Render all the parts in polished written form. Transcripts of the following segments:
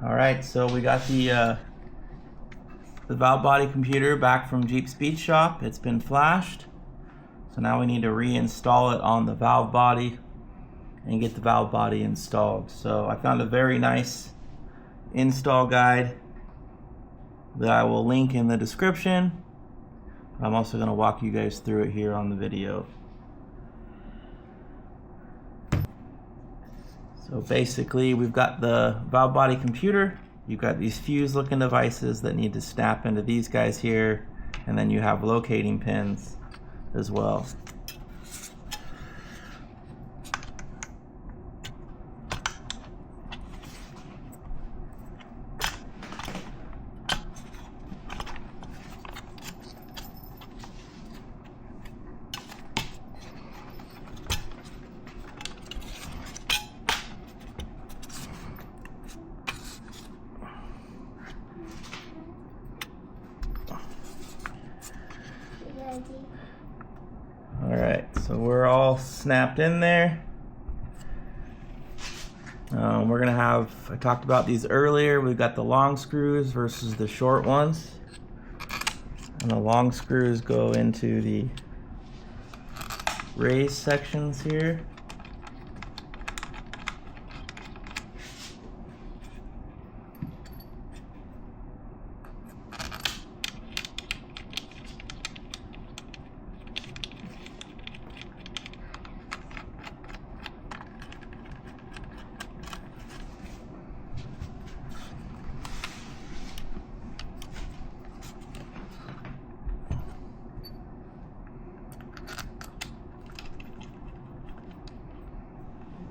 All right, so we got the valve body computer back from Jeep Speed Shop. It's been flashed. So now we need to reinstall it on the valve body and get the valve body installed. So I found a very nice install guide that I will link in the description. I'm also going to walk you guys through it here on the video. So basically we've got the valve body computer, you've got these fuse looking devices that need to snap into these guys here, and then you have locating pins as well. Alright, so we're all snapped in there. We're going to have, I talked about these earlier, we've got the long screws versus the short ones. And the long screws go into the raised sections here.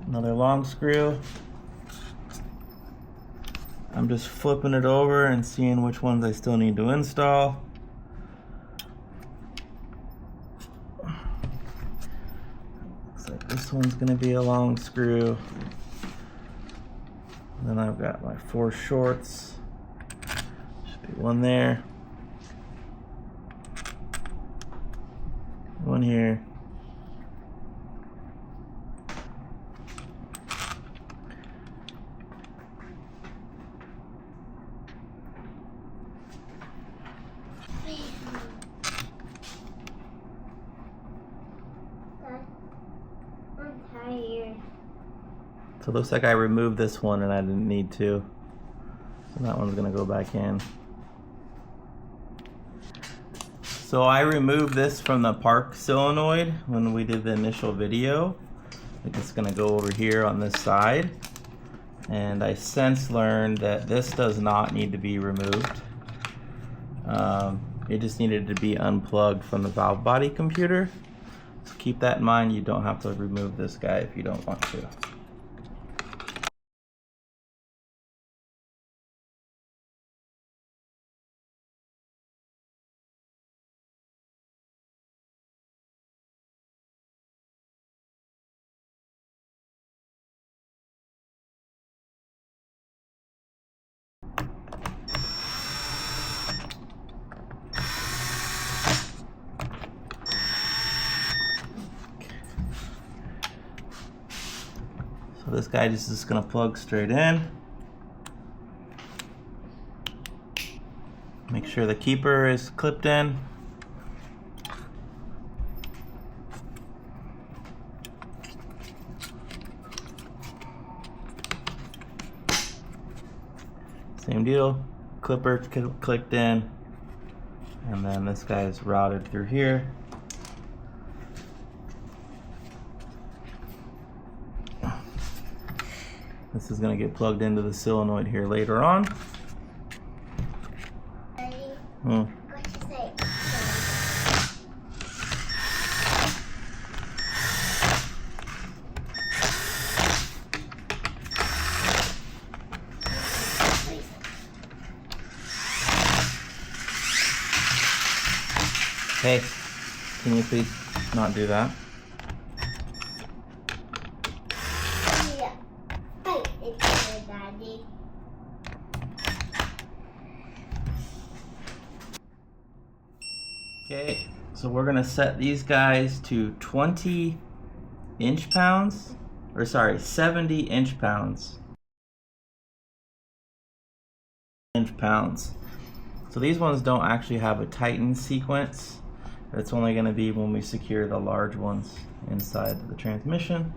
Another long screw. I'm just flipping it over and seeing which ones I still need to install. Looks like this one's going to be a long screw. Then I've got my 4 shorts. Should be one there. One here. I'm tired. So it looks like I removed this one and I didn't need to. So that one's gonna go back in. So I removed this from the park solenoid when we did the initial video. It's gonna go over here on this side. And I since learned that this does not need to be removed. It just needed to be unplugged from the valve body computer. So keep that in mind, you don't have to remove this guy if you don't want to. So this guy just is going to plug straight in. Make sure the keeper is clipped in. Same deal, clipper clicked in, and then this guy is routed through here. This is going to get plugged into the solenoid here later on. Daddy, Hmm. what you say? Hey, can you please not do that? Yeah. Hey, it's your daddy. Okay, so we're gonna set these guys to 20 inch-pounds, or sorry, 70 inch-pounds. pounds. So these ones don't actually have a tighten sequence. It's only going to be when we secure the large ones inside the transmission.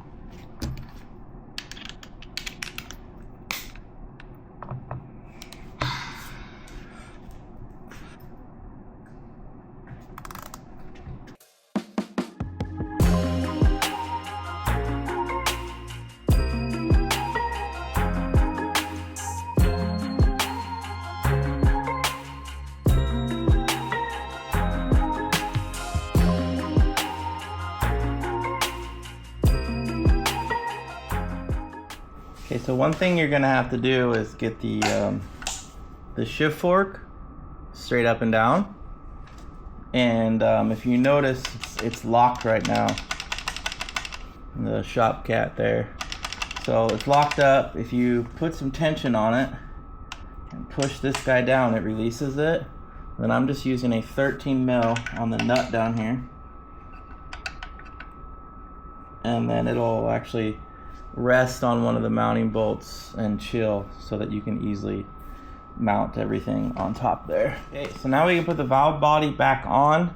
Okay, so one thing you're gonna have to do is get the shift fork straight up and down. And if you notice, it's locked right now. The shop cat there. So it's locked up. If you put some tension on it and push this guy down, it releases it. Then I'm just using a 13 mil on the nut down here. And then it'll actually rest on one of the mounting bolts and chill so that you can easily mount everything on top there. Okay, so now we can put the valve body back on.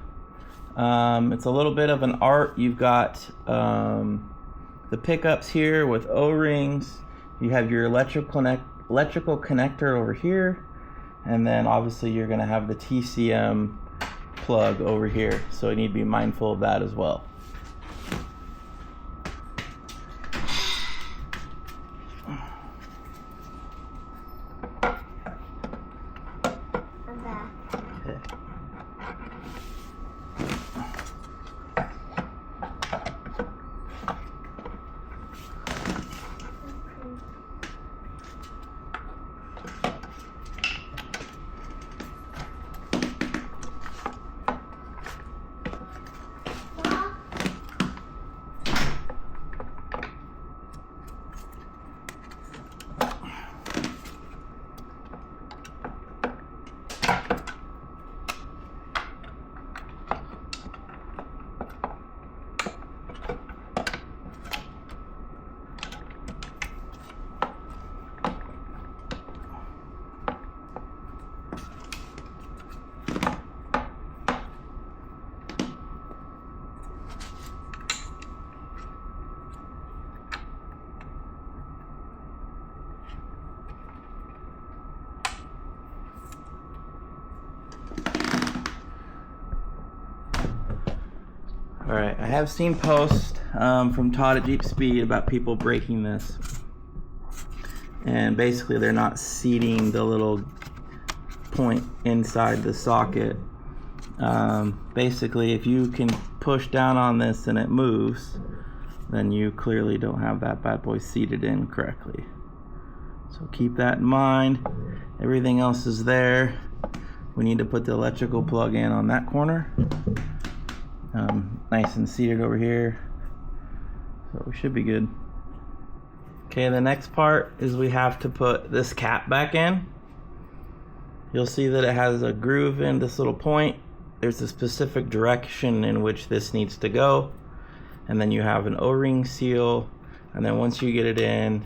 It's a little bit of an art. You've got the pickups here with O-rings. You have your electrical connector over here, and then obviously you're going to have the TCM plug over here, so you need to be mindful of that as well. Alright, I have seen posts from Todd at Jeep Speed about people breaking this. And basically they're not seating the little point inside the socket. Basically, if you can push down on this and it moves, then you clearly don't have that bad boy seated in correctly. So keep that in mind. Everything else is there. We need to put the electrical plug in on that corner. Nice and seated over here, so we should be good. Okay, the next part is we have to put this cap back in. You'll see that it has a groove in this little point. There's a specific direction in which this needs to go, and then you have an O-ring seal, and then once you get it in,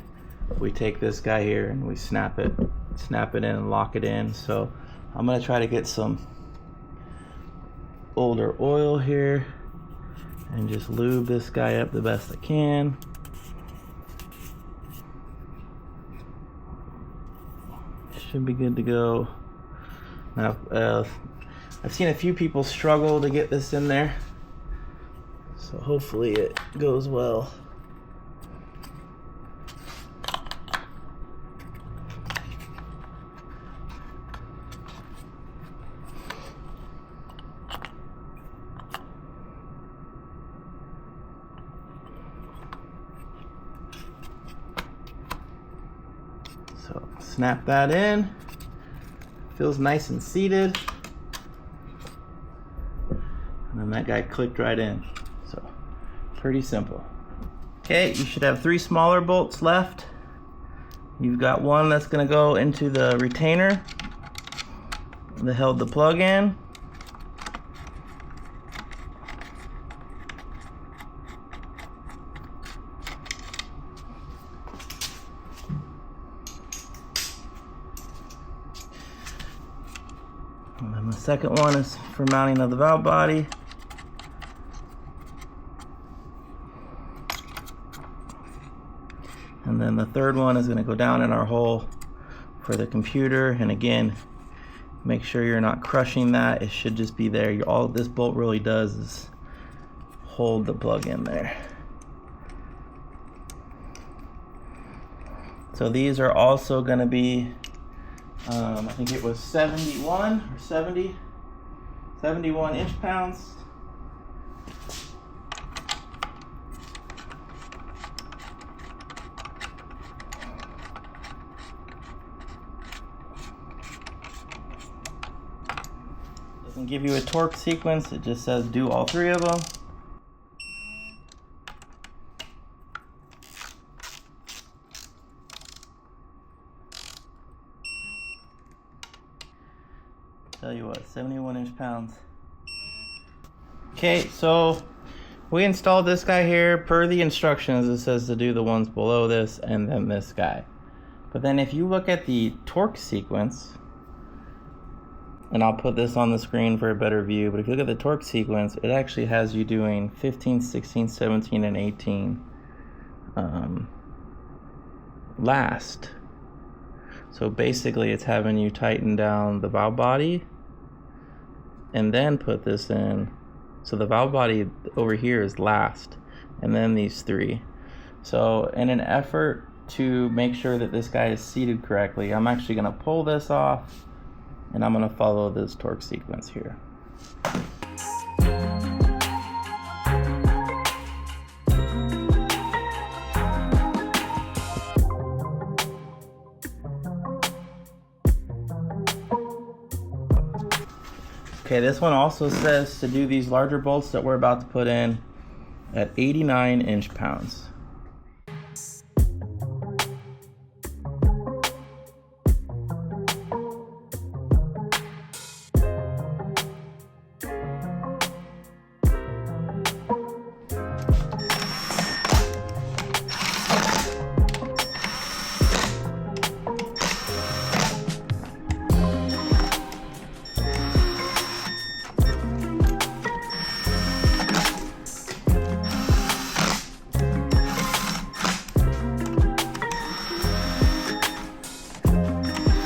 we take this guy here and we snap it in and lock it in. So I'm gonna try to get some older oil here and just lube this guy up the best I can. Should be good to go. Now, I've seen a few people struggle to get this in there, so hopefully it goes well. So snap that in. Feels nice and seated. And then that guy clicked right in. So pretty simple. Okay, you should have 3 smaller bolts left. You've got one that's going to go into the retainer that held the plug in. And then the second one is for mounting of the valve body. And then the third one is going to go down in our hole for the computer. And again, make sure you're not crushing that. It should just be there. All this bolt really does is hold the plug in there. So these are also going to be, I think it was 71 or 70, 71 inch-pounds. Doesn't give you a torque sequence, it just says do all three of them. Tell you what, 71 inch-pounds. Okay, so we installed this guy here per the instructions. It says to do the ones below this and then this guy. But then if you look at the torque sequence, and I'll put this on the screen for a better view, but if you look at the torque sequence, it actually has you doing 15, 16, 17, and 18 last. So basically it's having you tighten down the valve body and then put this in. So the valve body over here is last, and then these three. So in an effort to make sure that this guy is seated correctly, I'm actually gonna pull this off and I'm gonna follow this torque sequence here. Okay, this one also says to do these larger bolts that we're about to put in at 89 inch-pounds.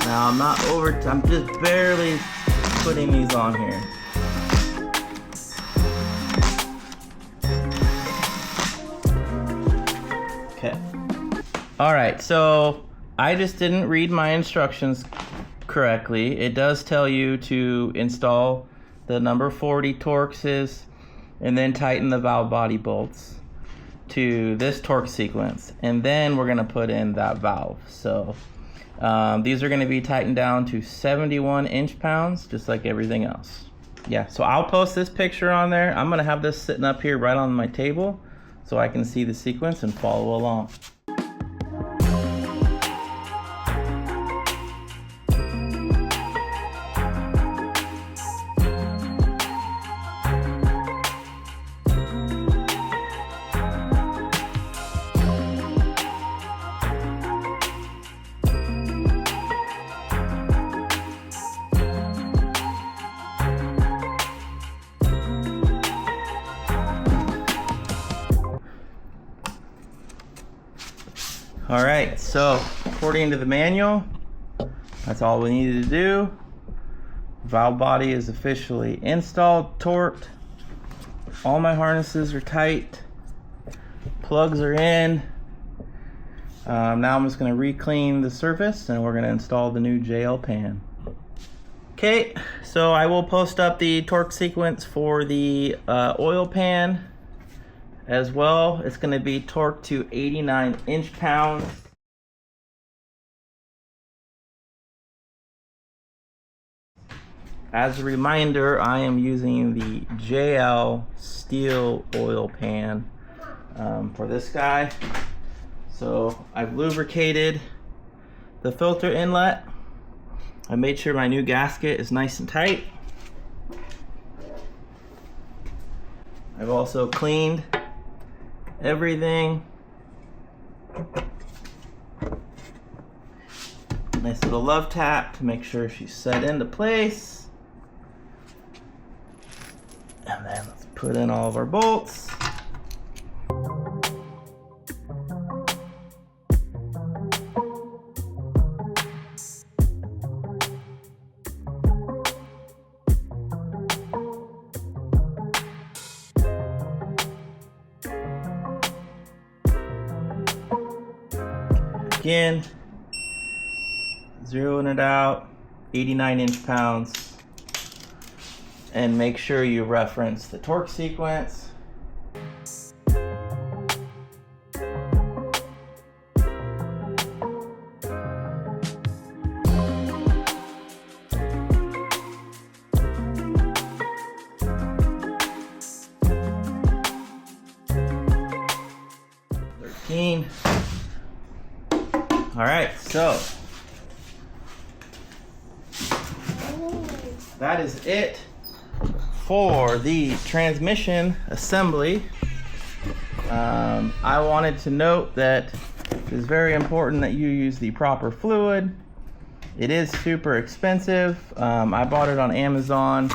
Now I'm just barely putting these on here. Okay. Alright, so I just didn't read my instructions correctly. It does tell you to install the number 40 Torxes and then tighten the valve body bolts to this torque sequence, and then we're gonna put in that valve. So these are going to be tightened down to 71 inch-pounds, just like everything else. Yeah, so I'll post this picture on there. I'm going to have this sitting up here right on my table so I can see the sequence and follow along. Alright, so according to the manual, that's all we needed to do. Valve body is officially installed, torqued. All my harnesses are tight. Plugs are in. Now I'm just going to re-clean the surface and we're going to install the new JL pan. Okay, so I will post up the torque sequence for the oil pan as well. It's going to be torqued to 89 inch-pounds. As a reminder, I am using the JL steel oil pan for this guy. So I've lubricated the filter inlet. I made sure my new gasket is nice and tight. I've also cleaned everything. Nice little love tap to make sure she's set into place. And then let's put in all of our bolts. Again, zeroing it out, 89 inch-pounds, and make sure you reference the torque sequence. All right, so that is it for the transmission assembly. I wanted to note that it is very important that you use the proper fluid. It is super expensive. I bought it on Amazon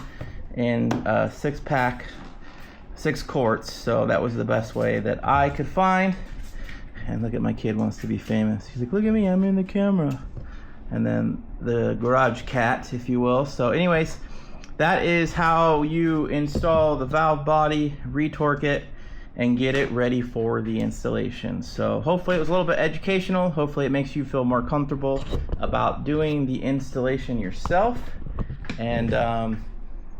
in a 6-pack, 6 quarts, so that was the best way that I could find. And look at my kid wants to be famous. He's like, look at me, I'm in the camera. And then the garage cat, if you will. So anyways, that is how you install the valve body, retorque it, and get it ready for the installation. So hopefully it was a little bit educational. Hopefully it makes you feel more comfortable about doing the installation yourself. And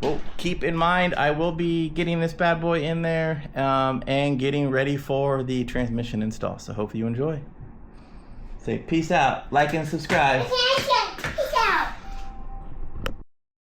well, keep in mind, I will be getting this bad boy in there and getting ready for the transmission install. So hope you enjoy. Say peace out, like and subscribe.